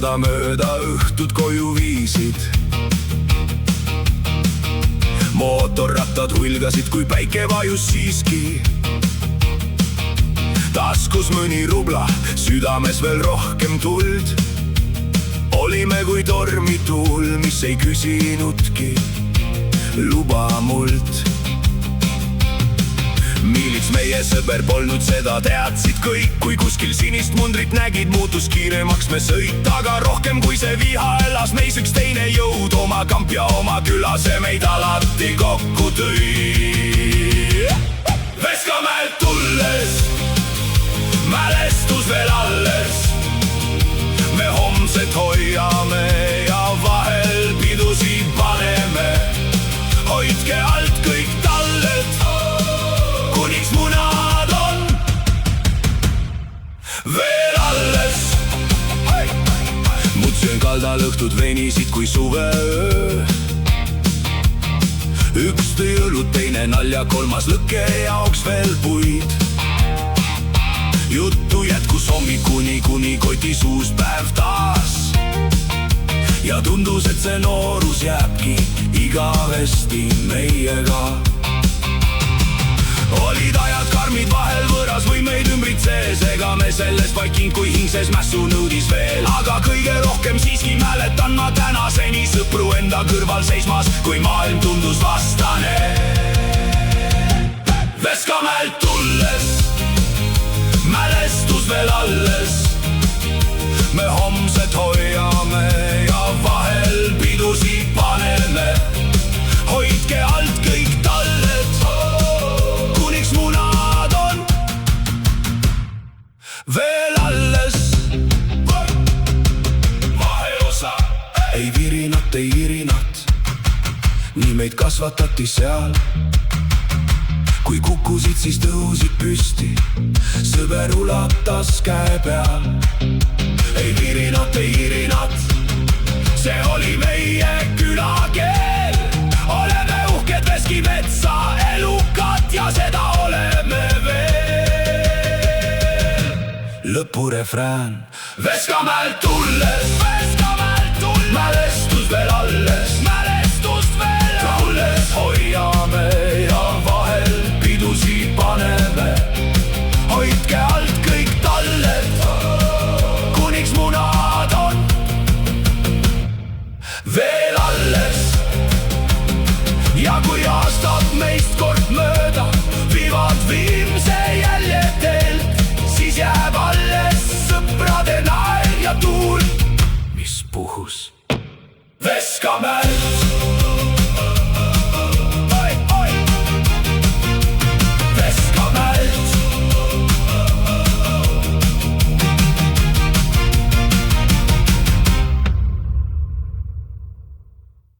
sada mööda õhtut koju viisid. Mootorrattad hulgasid, kui päike vajus siiski. Taskus mõni rubla, südames veel rohkem tuld. Olime kui tormi tuul, mis ei küsinudki luba mult. Miilits meie sõber polnud, seda teadsid kõik. Kui kuskil sinist mundrit nägid, muutus kiiremaks me sõit. Aga rohkem kui see viha elas meis üks teine jõud. Oma kamp ja oma küla, see meid alati kokku tõi. Veskamäelt tulles mälestus veel alles. Me homset hoiame ja vahel pidusid paneme. Hoidke alt kõik talled, kuniks munad on veel alles. Mutsöön kaldal õhtud venisid kui suveöö. Üks tõi õlut, teine nalja, kolmas lõkke jaoks veel puid. Juttu jätkus hommikuni, kuni kotis uus päev taas. Ja tundus, et see noorus jääbki igavesti meiega. Olid ajad karmid, vahel võõras võimeid ümbritses. Ega me sellest vaid king kui hingses mässu nõudis veel. Aga kõige rohkem siiski mäletan ma tänaseni sõpru enda kõrval seismas, kui maailm tundus vastane. Veskamäelt tulles mälestus veel alles. Me homset hoiame ja vahel pidusid paneme. Hoidke alt kõik talled, kuniks munad on veel alles. Vaheosa ei virinat, ei virinat. Nii meid kasvatati seal. Kui kukkusid, siis tõusid püsti. Sõber ulatas käe peal. Ei virinat, ei virinat. See oli meie külakeel. Oleme uhked Veskimetsa elukad ja seda oleme veel. Lõpurefrään Veskamäelt tulles.